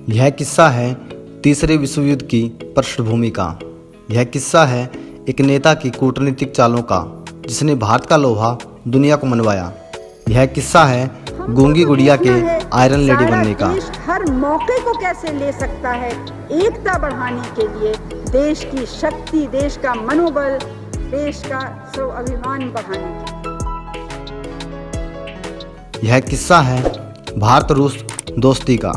यह किस्सा है तीसरे विश्व युद्ध की पृष्ठभूमि का। यह किस्सा है एक नेता की कूटनीतिक चालों का जिसने भारत का लोहा दुनिया को मनवाया। यह किस्सा है गूंगी गुड़िया के आयरन लेडी बनने का। देश हर मौके को कैसे ले सकता है एकता बढ़ाने के लिए, देश की शक्ति, देश का मनोबल, देश का स्वाभिमान बढ़ाने के लिए। यह किस्सा है भारत रूस दोस्ती का।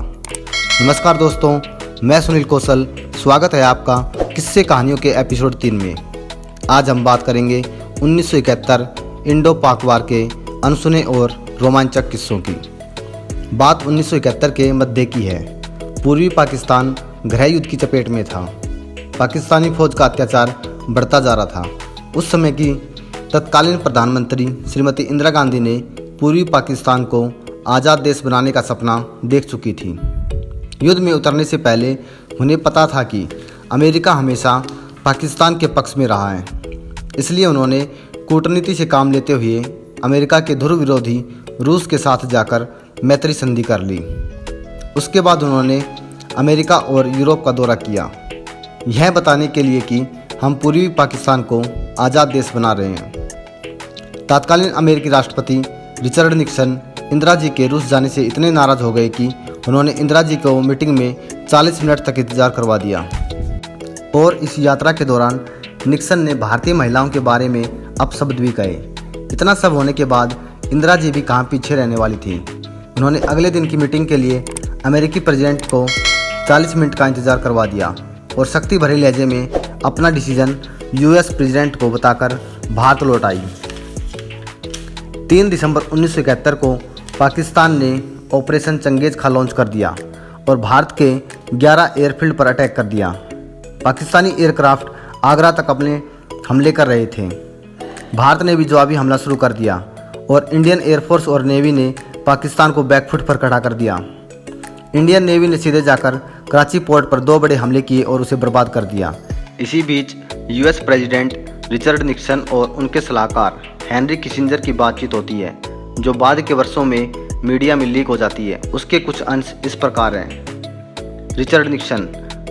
नमस्कार दोस्तों, मैं सुनील कौशल। स्वागत है आपका किस्से कहानियों के एपिसोड 3 में। आज हम बात करेंगे 1971 इंडो पाक वार के अनसुने और रोमांचक किस्सों की। बात 1971 के मध्य की है। पूर्वी पाकिस्तान गृह युद्ध की चपेट में था। पाकिस्तानी फौज का अत्याचार बढ़ता जा रहा था। उस समय की तत्कालीन प्रधानमंत्री श्रीमती इंदिरा गांधी ने पूर्वी पाकिस्तान को आज़ाद देश बनाने का सपना देख चुकी थी। युद्ध में उतरने से पहले उन्हें पता था कि अमेरिका हमेशा पाकिस्तान के पक्ष में रहा है। इसलिए उन्होंने कूटनीति से काम लेते हुए अमेरिका के ध्रुव विरोधी रूस के साथ जाकर मैत्री संधि कर ली। उसके बाद उन्होंने अमेरिका और यूरोप का दौरा किया, यह बताने के लिए कि हम पूर्वी पाकिस्तान को आज़ाद देश बना रहे हैं। तत्कालीन अमेरिकी राष्ट्रपति रिचर्ड निक्सन इंदिरा जी के रूस जाने से इतने नाराज़ हो गए कि उन्होंने इंदिरा जी को मीटिंग में 40 मिनट तक इंतजार करवा दिया। और इस यात्रा के दौरान निक्सन ने भारतीय महिलाओं के बारे में अपशब्द भी कहे। इतना सब होने के बाद इंदिरा जी भी कहाँ पीछे रहने वाली थी। उन्होंने अगले दिन की मीटिंग के लिए अमेरिकी प्रेसिडेंट को 40 मिनट का इंतजार करवा दिया और सख्ती भरे लहजे में अपना डिसीजन यूएस प्रेसिडेंट को बताकर भारत लौट आई। 3 दिसंबर 1971 को पाकिस्तान ने ऑपरेशन चंगेज खा लॉन्च कर दिया और भारत के 11 एयरफील्ड पर अटैक कर दिया। पाकिस्तानी एयरक्राफ्ट आगरा तक अपने हमले कर रहे थे। भारत ने भी जवाबी हमला शुरू कर दिया और इंडियन एयरफोर्स और नेवी ने पाकिस्तान को बैकफुट पर खड़ा कर दिया। इंडियन नेवी ने सीधे जाकर कराची पोर्ट पर 2 बड़े हमले किए और उसे बर्बाद कर दिया। इसी बीच यूएस प्रेसिडेंट रिचर्ड निक्सन और उनके सलाहकार हेनरी किसिंजर की बातचीत होती है, जो बाद के वर्षों में मीडिया में लीक हो जाती है। उसके कुछ अंश इस प्रकार हैं। रिचर्ड निक्सन: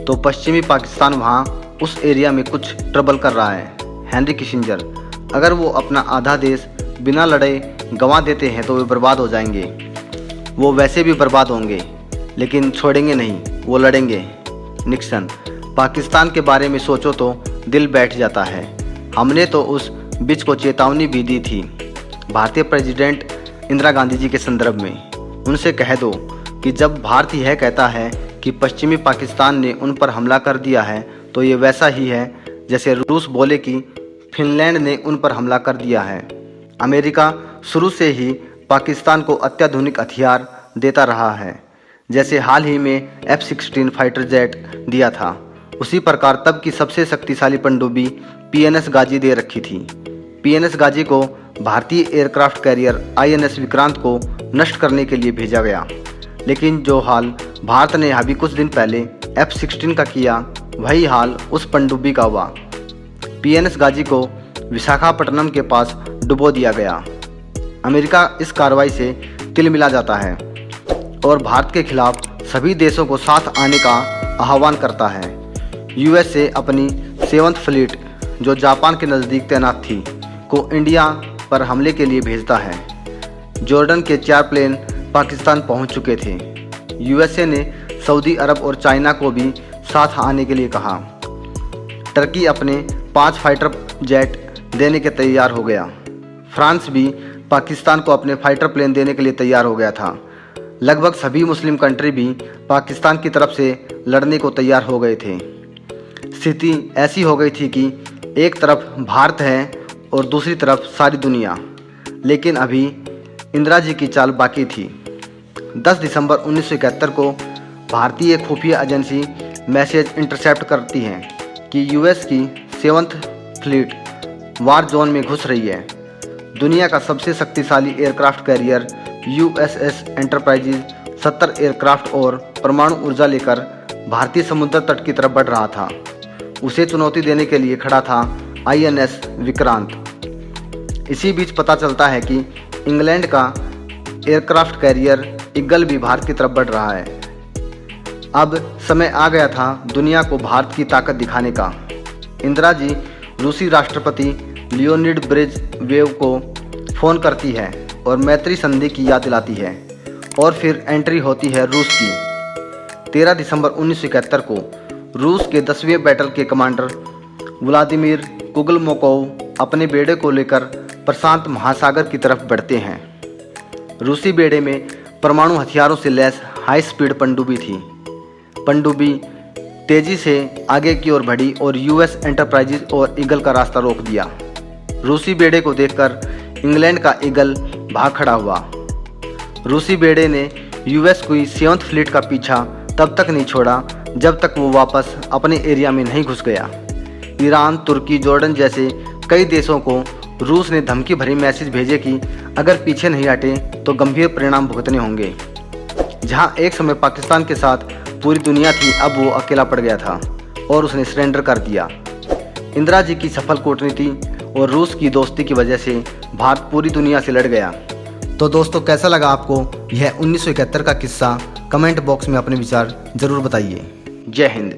तो पश्चिमी पाकिस्तान वहाँ उस एरिया में कुछ ट्रबल कर रहा है। हेनरी किसिंजर: अगर वो अपना आधा देश बिना लड़े गंवा देते हैं तो वे बर्बाद हो जाएंगे। वो वैसे भी बर्बाद होंगे, लेकिन छोड़ेंगे नहीं, वो लड़ेंगे। निक्सन: पाकिस्तान के बारे में सोचो तो दिल बैठ जाता है। हमने तो उस बीच को चेतावनी भी दी थी। भारतीय प्रेसिडेंट इंदिरा गांधी जी के संदर्भ में उनसे कह दो कि जब भारत यह कहता है कि पश्चिमी पाकिस्तान ने उन पर हमला कर दिया है, तो ये वैसा ही है जैसे रूस बोले कि फिनलैंड ने उन पर हमला कर दिया है। अमेरिका शुरू से ही पाकिस्तान को अत्याधुनिक हथियार देता रहा है, जैसे हाल ही में F-16 फाइटर जेट दिया था। उसी प्रकार तब की सबसे शक्तिशाली पनडुब्बी PNS गाजी दे रखी थी। PNS गाजी को भारतीय एयरक्राफ्ट कैरियर INS विक्रांत को नष्ट करने के लिए भेजा गया, लेकिन जो हाल भारत ने अभी कुछ दिन पहले F-16 का किया, वही हाल उस पनडुब्बी का हुआ। PNS गाजी को विशाखापट्टनम के पास डुबो दिया गया। अमेरिका इस कार्रवाई से तिलमिला जाता है और भारत के खिलाफ सभी देशों को साथ आने का आह्वान करता है। USA अपनी 7th फ्लीट, जो जापान के नज़दीक तैनात थी, को इंडिया पर हमले के लिए भेजता है। जॉर्डन के 4 प्लेन पाकिस्तान पहुंच चुके थे। USA ने सऊदी अरब और चाइना को भी साथ आने के लिए कहा। टर्की अपने 5 फाइटर जेट देने के तैयार हो गया। फ्रांस भी पाकिस्तान को अपने फाइटर प्लेन देने के लिए तैयार हो गया था। लगभग सभी मुस्लिम कंट्री भी पाकिस्तान की तरफ से लड़ने को तैयार हो गए थे। स्थिति ऐसी हो गई थी कि एक तरफ भारत है और दूसरी तरफ सारी दुनिया। लेकिन अभी इंदिरा जी की चाल बाकी थी। 10 दिसंबर 1971 को भारतीय खुफिया एजेंसी मैसेज इंटरसेप्ट करती है कि US की 7th फ्लीट वार जोन में घुस रही है। दुनिया का सबसे शक्तिशाली aircraft carrier USS enterprises 70 aircraft और परमाणु ऊर्जा लेकर भारतीय समुद्र तट की तरफ बढ़ रहा था। उसे चुनौती देने के लिए खड़ा था INS विक्रांत। इसी बीच पता चलता है कि इंग्लैंड का एयरक्राफ्ट कैरियर ईगल भी भारत की तरफ बढ़ रहा है। अब समय आ गया था दुनिया को भारत की ताकत दिखाने का। इंदिरा जी रूसी राष्ट्रपति लियोनिड ब्रेजनेव को फ़ोन करती है और मैत्री संधि की याद दिलाती है और फिर एंट्री होती है रूस की। 13 दिसंबर 1971 को रूस के 10वें बैटल के कमांडर व्लादिमीर कुगलमोकोव अपने बेड़े को लेकर प्रशांत महासागर की तरफ बढ़ते हैं। रूसी बेड़े में परमाणु हथियारों से लैस हाई स्पीड पनडुब्बी थी। पनडुब्बी तेजी से आगे की ओर बढ़ी और यूएस एंटरप्राइजेज और ईगल का रास्ता रोक दिया। रूसी बेड़े को देखकर इंग्लैंड का ईगल भाग खड़ा हुआ। रूसी बेड़े ने यूएस की 7th फ्लीट का पीछा तब तक नहीं छोड़ा जब तक वो वापस अपने एरिया में नहीं घुस गया। ईरान, तुर्की, जॉर्डन जैसे कई देशों को रूस ने धमकी भरी मैसेज भेजे कि अगर पीछे नहीं हटे तो गंभीर परिणाम भुगतने होंगे। जहां एक समय पाकिस्तान के साथ पूरी दुनिया थी, अब वो अकेला पड़ गया था और उसने सरेंडर कर दिया। इंदिरा जी की सफल कूटनीति और रूस की दोस्ती की वजह से भारत पूरी दुनिया से लड़ गया। तो दोस्तों, कैसा लगा आपको यह 1971 का किस्सा? कमेंट बॉक्स में अपने विचार जरूर बताइए। जय हिंद।